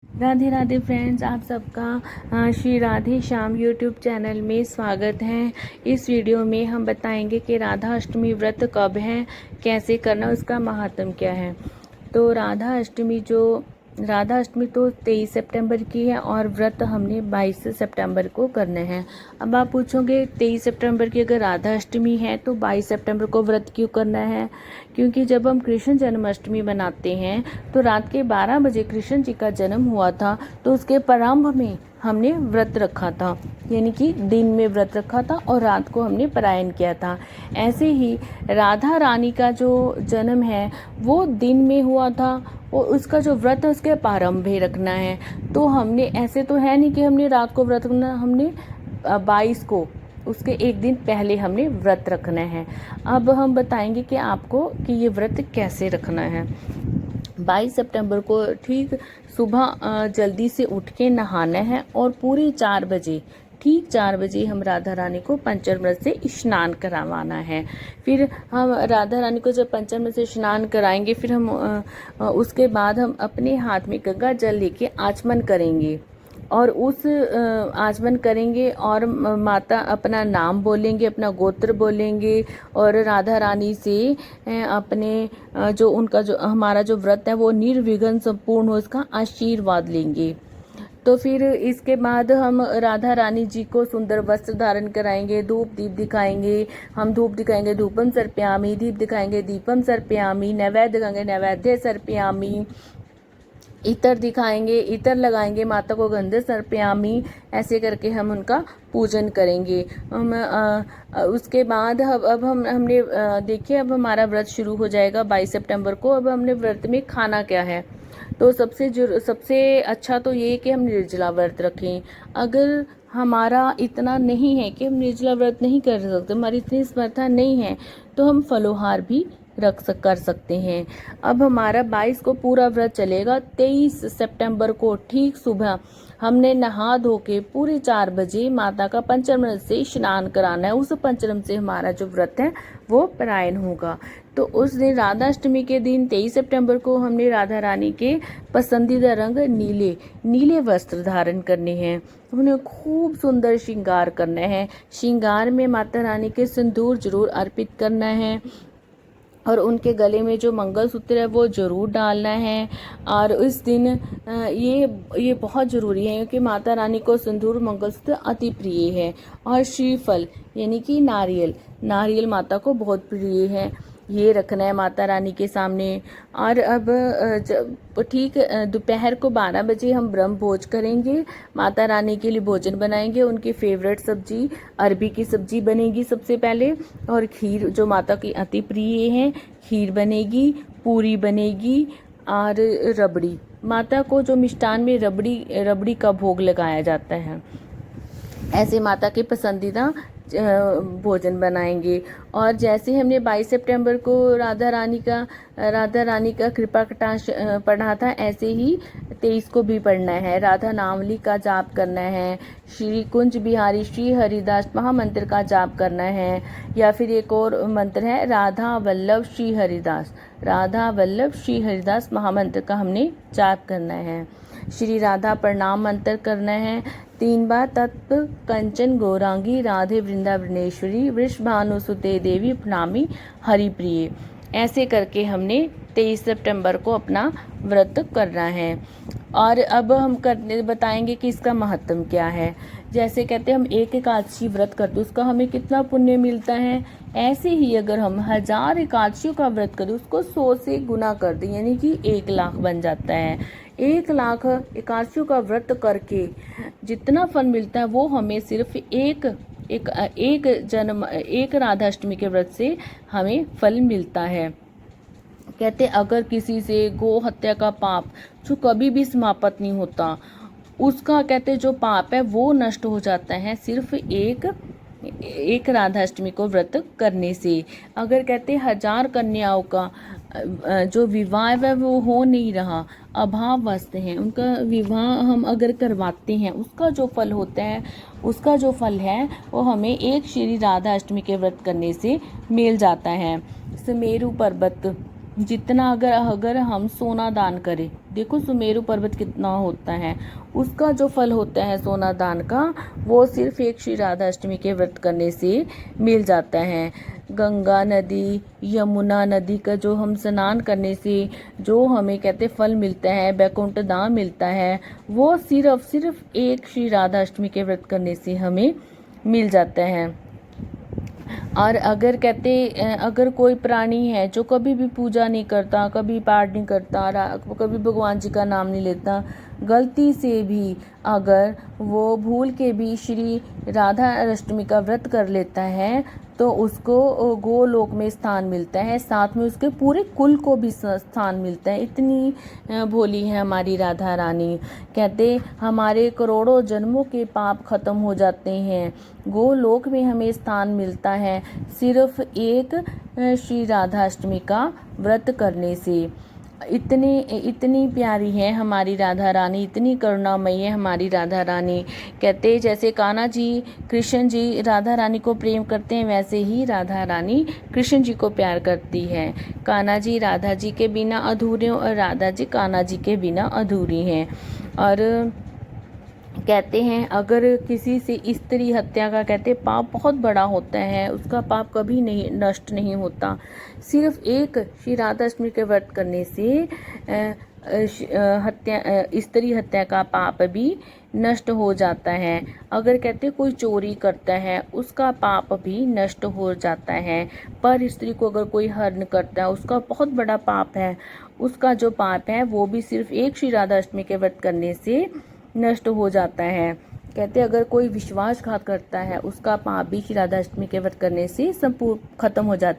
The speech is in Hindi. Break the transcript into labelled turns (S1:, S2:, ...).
S1: राधे राधे फ्रेंड्स, आप सबका श्री राधे श्याम यूट्यूब चैनल में स्वागत है। इस वीडियो में हम बताएंगे कि राधा अष्टमी व्रत कब है, कैसे करना, उसका महात्म क्या है। तो राधा अष्टमी तो 23 सितंबर की है और व्रत हमने 22 सितंबर को करने हैं। अब आप पूछोगे 23 सितंबर की अगर राधा अष्टमी है तो 22 सितंबर को व्रत क्यों करना है? क्योंकि जब हम कृष्ण जन्माष्टमी मनाते हैं तो रात के 12 बजे कृष्ण जी का जन्म हुआ था, तो उसके प्रारंभ में हमने व्रत रखा था, यानी कि दिन में व्रत रखा था और रात को हमने पारायण किया था। ऐसे ही राधा रानी का जो जन्म है वो दिन में हुआ था और उसका जो व्रत है उसके प्रारंभ में रखना है। तो हमने ऐसे तो है नहीं कि हमने रात को व्रत रखना, हमने 22 को उसके एक दिन पहले हमने व्रत रखना है। अब हम बताएंगे कि आपको कि ये व्रत कैसे रखना है। 22 सितंबर को ठीक सुबह जल्दी से उठ के नहाना है और पूरे 4 बजे, ठीक 4 बजे हम राधा रानी को पंचामृत से स्नान करवाना है। फिर हम राधा रानी को जब पंचामृत से स्नान कराएंगे, फिर हम उसके बाद हम अपने हाथ में गंगा जल लेके आचमन करेंगे और उस आचमन करेंगे और माता अपना नाम बोलेंगे, अपना गोत्र बोलेंगे और राधा रानी से अपने जो उनका जो हमारा जो व्रत है वो निर्विघ्न संपूर्ण हो, इसका आशीर्वाद लेंगे। तो फिर इसके बाद हम राधा रानी जी को सुंदर वस्त्र धारण कराएंगे, धूप दीप दिखाएंगे, हम धूप दिखाएंगे धूपम सर्पयामी, दीप दिखाएंगे दीपम सर्पयामी, नैवेद्य दिखाएंगे नैवेद्य सर्पयामी, इतर दिखाएंगे, इतर लगाएंगे, माता को गंधे सर्पयामी, ऐसे करके हम उनका पूजन करेंगे। हम उसके बाद अब हमने देखिए अब हमारा व्रत शुरू हो जाएगा 22 सितंबर को। अब हमने व्रत में खाना क्या है, तो सबसे अच्छा तो ये कि हम निर्जला व्रत रखें। अगर हमारा इतना नहीं है कि हम निर्जला व्रत नहीं कर सकते, हमारी इतनी समर्था नहीं है, तो हम फलोहार भी कर सकते हैं। अब हमारा 22 को पूरा व्रत चलेगा। 23 सितंबर को ठीक सुबह हमने नहा धो के पूरे 4 बजे माता का पंचामृत से स्नान कराना है। उस पंचामृत से हमारा जो व्रत है वो पारायण होगा। तो उस दिन राधा अष्टमी के दिन 23 सितंबर को हमने राधा रानी के पसंदीदा रंग नीले वस्त्र धारण करने हैं। उन्हें खूब सुंदर श्रृंगार करना है। श्रृंगार में माता रानी के सिंदूर जरूर अर्पित करना है और उनके गले में जो मंगलसूत्र है वो जरूर डालना है। और इस दिन ये बहुत ज़रूरी है क्योंकि माता रानी को सिंदूर मंगलसूत्र अति प्रिय है। और श्रीफल यानी कि नारियल माता को बहुत प्रिय है, ये रखना है माता रानी के सामने। और अब जब ठीक दोपहर को 12 बजे हम ब्रह्म भोज करेंगे, माता रानी के लिए भोजन बनाएंगे। उनकी फेवरेट सब्जी अरबी की सब्जी बनेगी सबसे पहले, और खीर जो माता की अति प्रिय है, खीर बनेगी, पूरी बनेगी और रबड़ी। माता को जो मिष्ठान में रबड़ी का भोग लगाया जाता है। ऐसे माता के पसंदीदा भोजन बनाएंगे। और जैसे हमने 22 सितंबर को राधा रानी का कृपा कटाक्ष पढ़ा था, ऐसे ही 23 को भी पढ़ना है। राधा नामली का जाप करना है, श्री कुंज बिहारी श्री हरिदास महामंत्र का जाप करना है, या फिर एक और मंत्र है राधा वल्लभ श्री हरिदास महामंत्र का हमने जाप करना है। श्री राधा प्रणाम मंत्र करना है 3 बार। तत्व कंचन गौरांगी राधे वृंदावनेश्वरी वृषभानुसुते देवी प्रणामी हरिप्रिय, ऐसे करके हमने 23 सितंबर को अपना व्रत करना है। और अब हम बताएंगे कि इसका महत्व क्या है। जैसे कहते हैं हम एक एकादशी व्रत करते उसका हमें कितना पुण्य मिलता है, ऐसे ही अगर हम 1000 एकादशियों का व्रत करें उसको 100 से गुना कर दें, यानी कि 1 लाख बन जाता है। 1 लाख एकादशियों का व्रत करके जितना फल मिलता है वो हमें सिर्फ एक राधाष्टमी के व्रत से हमें फल मिलता है। कहते अगर किसी से गो हत्या का पाप जो कभी भी समाप्त नहीं होता, उसका कहते जो पाप है वो नष्ट हो जाता है सिर्फ एक राधाष्टमी को व्रत करने से। अगर कहते 1000 कन्याओं का जो विवाह है वो हो नहीं रहा, अभावग्रस्त हैं, उनका विवाह हम अगर करवाते हैं, उसका जो फल होता है, उसका जो फल है वो हमें एक श्री राधा अष्टमी के व्रत करने से मिल जाता है। सुमेरु पर्वत जितना अगर हम सोना दान करें देखो सुमेरु पर्वत कितना होता है, उसका जो फल होता है सोना दान का, वो सिर्फ एक श्री राधा अष्टमी के व्रत करने से मिल जाता है। गंगा नदी, यमुना नदी का जो हम स्नान करने से जो हमें कहते फल मिलता है, बैकुंठ धाम मिलता है, वो सिर्फ एक श्री राधा अष्टमी के व्रत करने से हमें मिल जाता है। और अगर कहते अगर कोई प्राणी है जो कभी भी पूजा नहीं करता, कभी पाठ नहीं करता, कभी भगवान जी का नाम नहीं लेता, गलती से भी अगर वो भूल के भी श्री राधा अष्टमी का व्रत कर लेता है तो उसको गोलोक में स्थान मिलता है, साथ में उसके पूरे कुल को भी स्थान मिलता है। इतनी भोली है हमारी राधा रानी। कहते हमारे करोड़ों जन्मों के पाप खत्म हो जाते हैं, गोलोक में हमें स्थान मिलता है सिर्फ एक श्री राधा अष्टमी का व्रत करने से। इतनी प्यारी है हमारी राधा रानी, इतनी करुणामयी है हमारी राधा रानी। कहते जैसे कान्हा जी कृष्ण जी राधा रानी को प्रेम करते हैं, वैसे ही राधा रानी कृष्ण जी को प्यार करती है। कान्हा जी राधा जी के बिना अधूरे और राधा जी कान्हा जी के बिना अधूरी हैं। और कहते हैं अगर किसी से स्त्री हत्या का कहते पाप बहुत बड़ा होता है, उसका पाप कभी नहीं नष्ट नहीं होता, सिर्फ एक श्री राधा अष्टमी के व्रत करने से स्त्री हत्या का पाप भी नष्ट हो जाता है। अगर कहते कोई चोरी करता है उसका पाप भी नष्ट हो जाता है, पर स्त्री को अगर कोई हरण करता है उसका बहुत बड़ा पाप है, उसका जो पाप है वो भी सिर्फ एक श्री राधा अष्टमी के व्रत करने से नष्ट हो जाता है। कहते अगर कोई विश्वासघात करता है उसका पाप भी श्री राधा अष्टमी के व्रत करने से संपूर्ण खत्म हो जाता है।